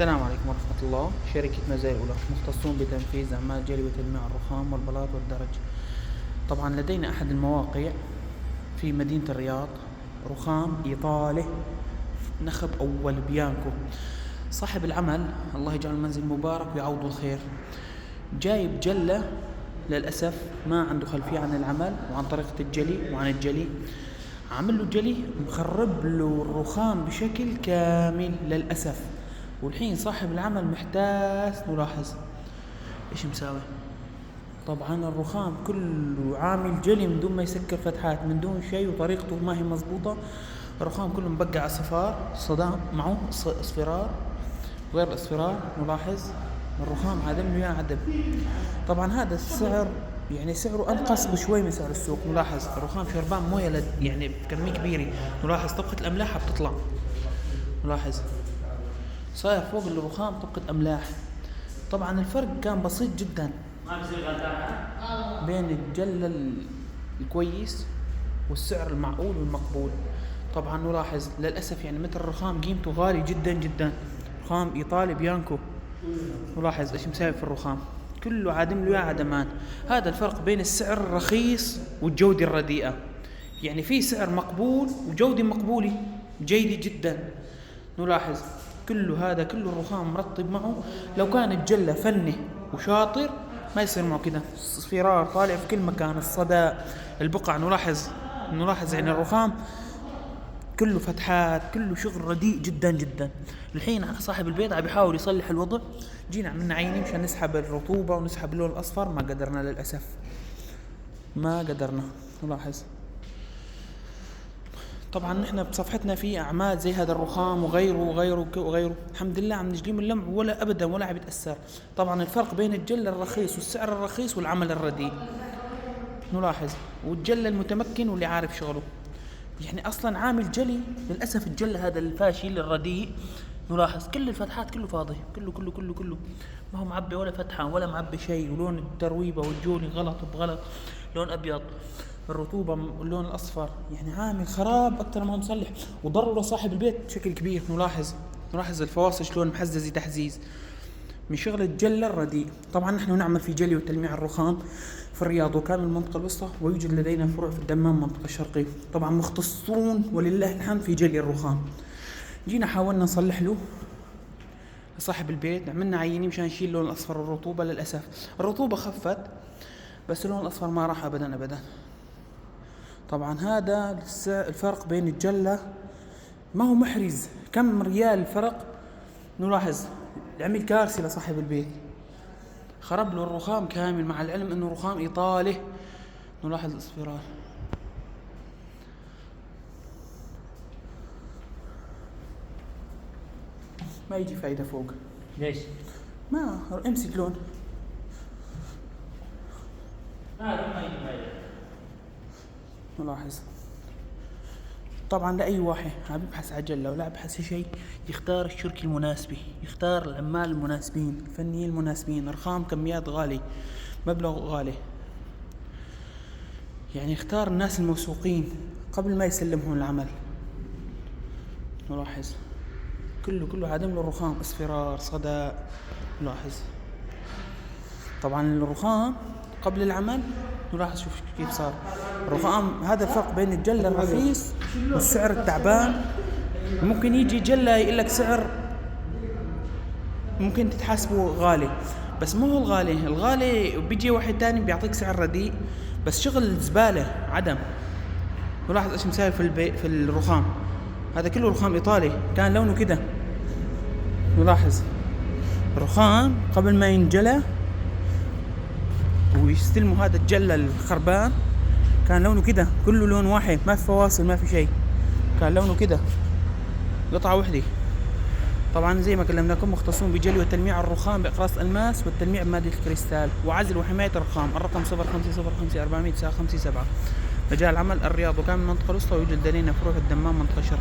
السلام عليكم ورحمة الله. شركة مزايا الأولى مختصون بتنفيذ أعمال جلي وتلميع الرخام والبلاط والدرج. طبعا لدينا أحد المواقع في مدينة الرياض، رخام إيطالي نخب أول بيانكو. صاحب العمل الله يجعل المنزل مبارك ويعوضه الخير، جايب جلة للأسف ما عنده خلفية عن العمل وعن طريقة الجلي وعن الجلي، عامل له جلي مخرب له الرخام بشكل كامل للأسف. والحين صاحب العمل محتاس، نلاحظ ايش مساوي. طبعا الرخام كله عامل جلي من دون ما يسكر فتحات، من دون شيء، وطريقته ما هي مضبوطة. الرخام كله مبقع صفار صدام معه اصفرار، غير الاصفرار نلاحظ الرخام عدم له عدم. طبعا هذا السعر يعني سعره انقص بشوي من سعر السوق. نلاحظ الرخام شربان مويه يعني بكمية كبيرة. نلاحظ طبقة الاملاح بتطلع، نلاحظ صاير فوق الرخام طبقة أملاح. طبعا الفرق كان بسيط جدا بين الجلة الكويس والسعر المعقول والمقبول. طبعا نلاحظ للأسف يعني مثل الرخام قيمته غالي جدا جدا، رخام إيطالي بيانكو. نلاحظ إيش مساوي في الرخام، كله عادم له عدمان. هذا الفرق بين السعر الرخيص والجودة الرديئة. يعني في سعر مقبول وجودة مقبولة جيدة جدا. نلاحظ كله هذا كله الرخام مرطب معه. لو كان الجلة فني وشاطر ما يصير معه كده اصفرار طالع في كل مكان، الصدى، البقع. نلاحظ يعني الرخام كله فتحات، كله شغل رديء جدا جدا. الحين صاحب البيت عم بيحاول يصلح الوضع، جينا عملنا عيني مشان نسحب الرطوبة ونسحب اللون الأصفر، ما قدرنا للأسف، ما قدرنا. نلاحظ طبعا نحن بصفحتنا في اعمال زي هذا الرخام وغيره وغيره وغيره، الحمد لله عم نجلي من اللمع ولا ابدا ولا عم يتاثر. طبعا الفرق بين الجل الرخيص والسعر الرخيص والعمل الرديء. نلاحظ والجل المتمكن واللي عارف شغله. يعني اصلا عامل جلي للاسف الجل هذا الفاشل الرديء. نلاحظ كل الفتحات كله فاضي، كله ما هو معبي ولا فتحه ولا معبي شيء، ولون الترويبه والجولي غلط بغلط، لون ابيض، الرطوبة اللون الأصفر، يعني عامل خراب أكثر ما هو مصلح وضرر صاحب البيت بشكل كبير. نلاحظ الفواصل شلون محززة تحزيز من شغل الجلة الرديء. طبعا نحن نعمل في جلي وتلميع الرخام في الرياض وكامل المنطقة الوسطى، ويوجد لدينا فروع في الدمام منطقة الشرقية. طبعا مختصون ولله الحمد في جلي الرخام. جينا حاولنا نصلح له لصاحب البيت، عملنا عيني مشان نشيل اللون الأصفر والرطوبة. للأسف الرطوبة خفت بس اللون الأصفر ما راح أبدا. طبعا هذا الفرق بين الجلة ما هو محرز، كم ريال الفرق. نلاحظ العمل كارثي لصاحب البيت، خرب له الرخام كامل مع العلم انه رخام ايطالي. نلاحظ الاصفرار، ما يجي فايدة فوق. ليش؟ ما امسك لون هذا ما يجي فايدة. نلاحظ طبعا لأي واحد عم يبحث عن جلة ولا يبحث شيء يختار الشركة المناسبة، يختار العمال المناسبين، الفنيين المناسبين، رخام كميات غالي، مبلغ غالي، يعني يختار الناس الموثوقين قبل ما يسلمهم العمل. نلاحظ كله عدم له الرخام اصفرار صدى. نلاحظ طبعا الرخام قبل العمل. نلاحظ شوف كيف صار الرخام. هذا الفرق بين الجلة الرخيص والسعر التعبان. ممكن يجي جلة يقول لك سعر ممكن تتحاسبه غالي، بس مو هو الغالي بيجي واحد تاني بيعطيك سعر رديء بس شغل زبالة عدم. نلاحظ ايش مساوي في الرخام. هذا كله رخام ايطالي كان لونه كده. نلاحظ الرخام قبل ما ينجلى ويستلموا هذا الجلة الخربان كان لونه كده، كله لون واحد، ما في فواصل ما في شيء، كان لونه كده قطعة وحدة. طبعا زي ما كلمناكم مختصون بجلي وتلميع الرخام بأقراص الماس والتلميع بمادة الكريستال وعزل وحماية الرخام. الرقم 0505 400 957. مجال العمل الرياض وكامل المنطقة الوسطى، ويوجد لدينا فروع في الدمام منطقة الشرق.